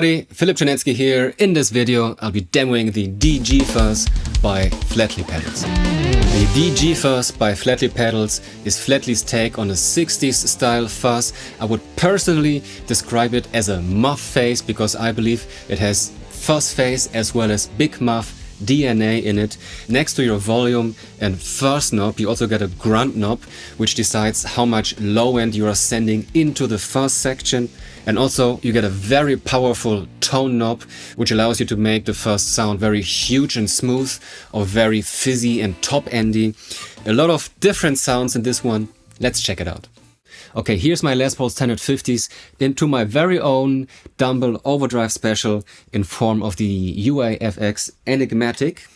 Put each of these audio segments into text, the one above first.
everybody, Philip Janetsky here. In this video I'll be demoing the DG Fuzz by Flattley Pedals. The DG Fuzz by Flattley Pedals is Flattley's take on a 60s style fuzz. I would personally describe it as a Muff-Face because I believe it has Fuzz Face as well as Big Muff DNA in it. Next to your volume and fuzz knob, you also get a grunt knob, which decides how much low end you are sending into the fuzz section. And also you get a very powerful tone knob, which allows you to make the fuzz sound very huge and smooth or very fizzy and top-endy. A lot of different sounds in this one. Let's check it out. Okay, here's my Les Paul Standard 50s into my very own Dumble Overdrive special in form of the UAFX Enigmatic.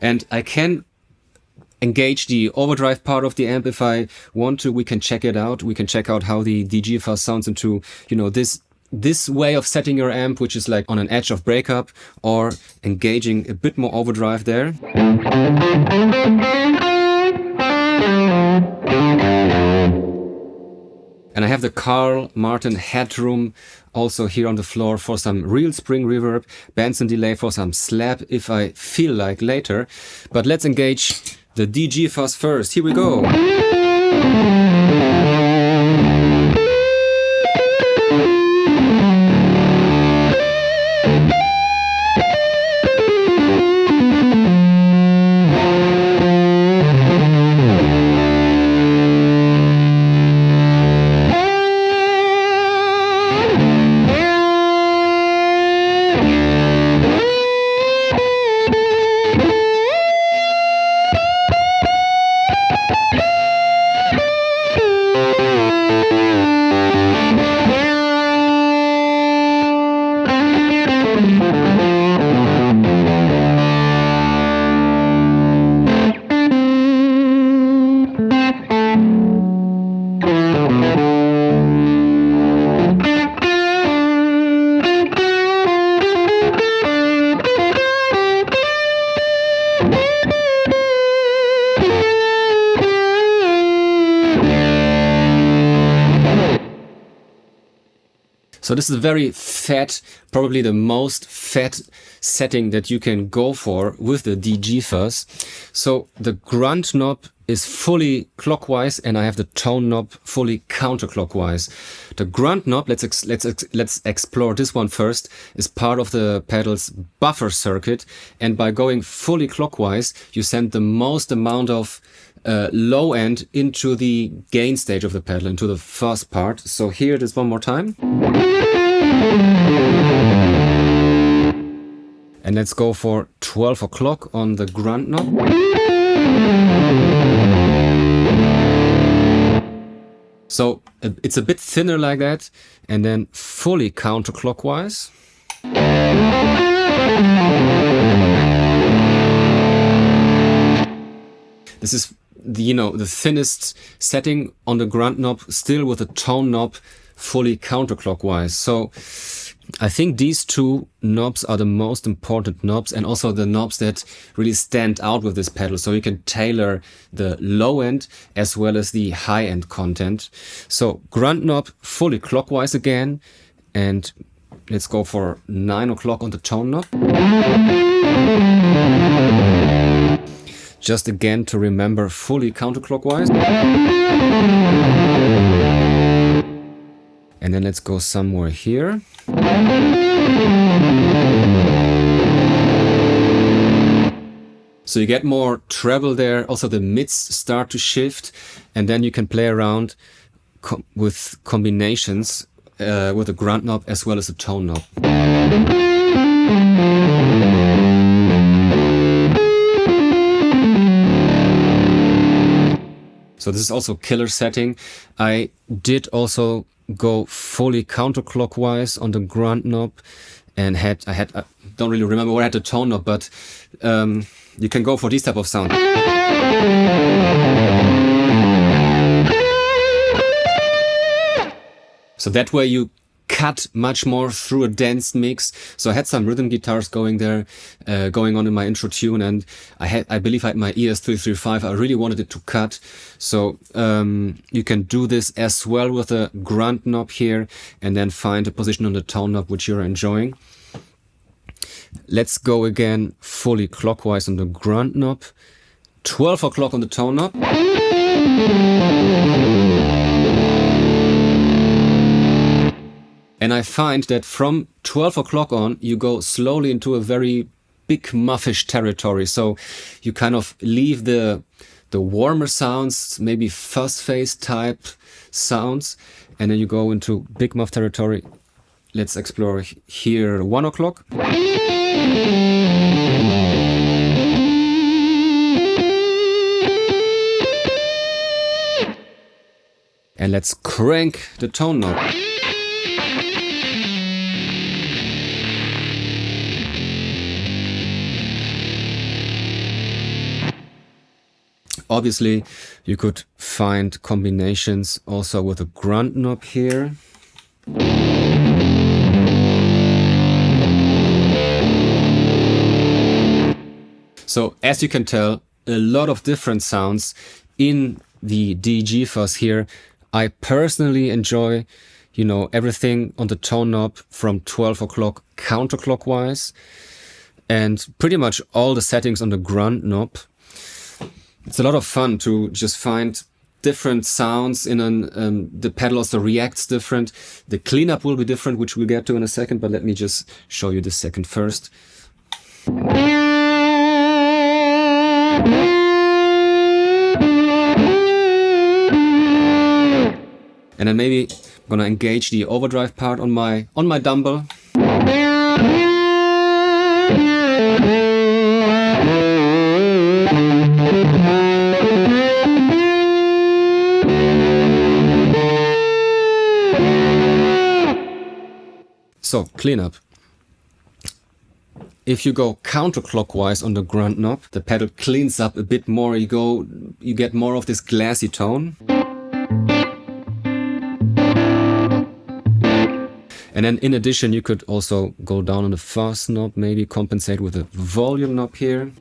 And I can engage the overdrive part of the amp if I want to. We can check it out. We can check out how the DG Fuzz sounds into, you know, this way of setting your amp, which is like on an edge of breakup, or engaging a bit more overdrive there. And I have the Carl Martin headroom also here on the floor for some real spring reverb, Benson delay for some slap if I feel like later. But let's engage the DG Fuzz first. Here we go. So this is a very fat, probably the most fat setting that you can go for with the DG Fuzz. So the grunt knob is fully clockwise and I have the tone knob fully counterclockwise. The grunt knob, let's explore this one first, is part of the pedal's buffer circuit, and by going fully clockwise you send the most amount of low end into the gain stage of the pedal, into the fuzz part. So here it is one more time. And let's go for 12 o'clock on the grunt knob. So it's a bit thinner like that, and then fully counterclockwise. This is the thinnest setting on the grunt knob, still with the tone knob fully counterclockwise. So I think these two knobs are the most important knobs, and also the knobs that really stand out with this pedal. So you can tailor the low end as well as the high end content. So grunt knob fully clockwise again, and let's go for 9 o'clock on the tone knob. Just again to remember, fully counterclockwise. And then let's go somewhere here. So you get more treble there. Also the mids start to shift, and then you can play around with combinations with the grunt knob as well as the tone knob. So this is also killer setting. I did also go fully counterclockwise on the grunt knob, and I don't really remember where I had the tone knob, but you can go for these type of sound. So that way you cut much more through a dense mix. So I had some rhythm guitars going on in my intro tune, and I believe I had my ES335. I really wanted it to cut. So you can do this as well with a Grunt Knob here, and then find a position on the tone knob which you're enjoying. Let's go again fully clockwise on the Grunt Knob. 12 o'clock on the tone knob. And I find that from 12 o'clock on, you go slowly into a very big muffish territory. So you kind of leave the warmer sounds, maybe Fuzz Face type sounds, and then you go into big muff territory. Let's explore here 1 o'clock. And let's crank the tone knob. Obviously, you could find combinations also with a Grunt Knob here. So, as you can tell, a lot of different sounds in the DG Fuzz here. I personally enjoy, everything on the tone knob from 12 o'clock counterclockwise, and pretty much all the settings on the Grunt Knob. It's a lot of fun to just find different sounds in the pedal also reacts different. The cleanup will be different, which we'll get to in a second, but let me just show you this second first. And then maybe I'm gonna engage the overdrive part on my Dumble. So, cleanup. If you go counterclockwise on the Grunt Knob, the pedal cleans up a bit more. You get more of this glassy tone. And then in addition, you could also go down on the Fuzz knob, maybe compensate with a volume knob here.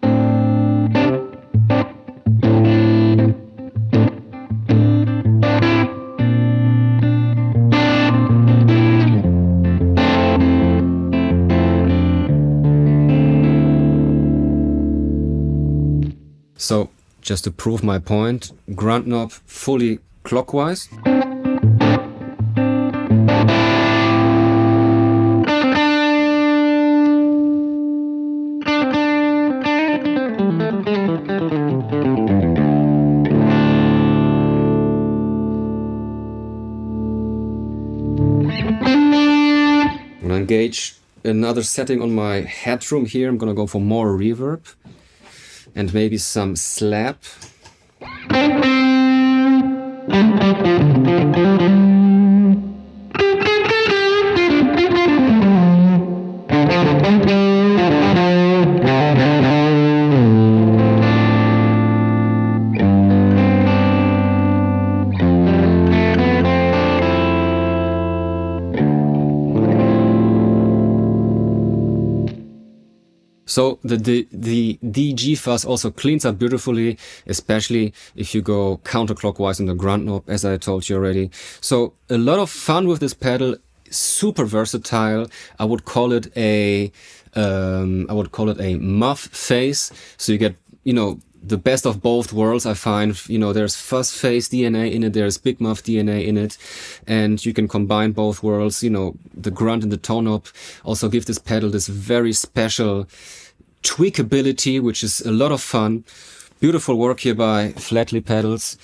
So, just to prove my point, Grunt Knob fully clockwise. I'm gonna engage another setting on my headroom here. I'm gonna go for more reverb and maybe some slap. So the DG Fuzz also cleans up beautifully, especially if you go counterclockwise on the Grunt Knob, as I told you already. So a lot of fun with this pedal, super versatile. I would call it a Muff-Face. So you get, the best of both worlds. I find, there's Fuzz Face DNA in it, there's Big Muff DNA in it, and you can combine both worlds. The grunt and the tone knob also give this pedal this very special tweakability, which is a lot of fun. Beautiful work here by Flattley Pedals.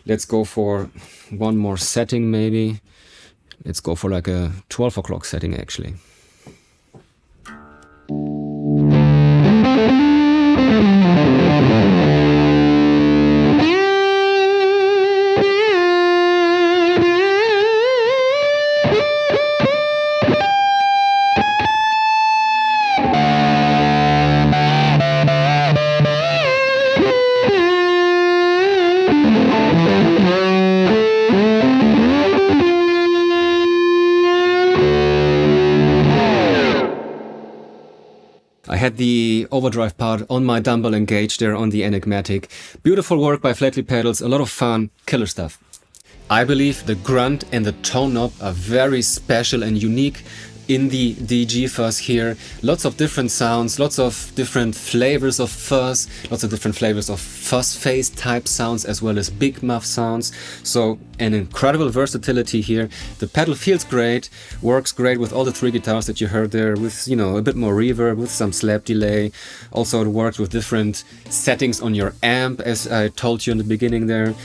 Let's go for one more setting maybe. Let's go for like a 12 o'clock setting actually. had the overdrive part on my Dumble engaged there on the Enigmatic. Beautiful work by Flattley Pedals, a lot of fun, killer stuff. I believe the grunt and the tone knob are very special and unique in the DG Fuzz here. Lots of different sounds, lots of different flavors of fuzz, lots of different flavors of Fuzz Face type sounds, as well as Big Muff sounds. So an incredible versatility here. The pedal feels great, works great with all the 3 guitars that you heard there, with, you know, a bit more reverb, with some slap delay. Also it works with different settings on your amp, as I told you in the beginning there.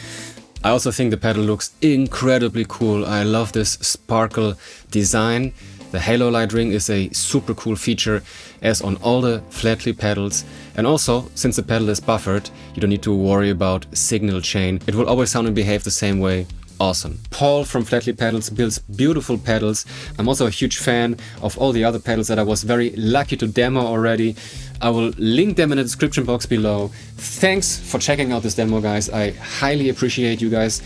I also think the pedal looks incredibly cool. I love this sparkle design. The halo light ring is a super cool feature, as on all the Flattley pedals. And also, since the pedal is buffered, you don't need to worry about signal chain. It will always sound and behave the same way. Awesome. Paul from Flattley Pedals builds beautiful pedals. I'm also a huge fan of all the other pedals that I was very lucky to demo already. I will link them in the description box below. Thanks for checking out this demo, guys. I highly appreciate you guys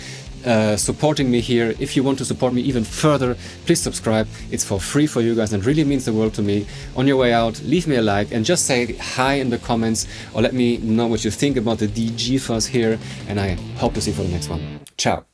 supporting me here. If you want to support me even further, please subscribe. It's for free for you guys and really means the world to me. On your way out, leave me a like and just say hi in the comments, or let me know what you think about the DG Fuzz here, and I hope to see you for the next one. Ciao.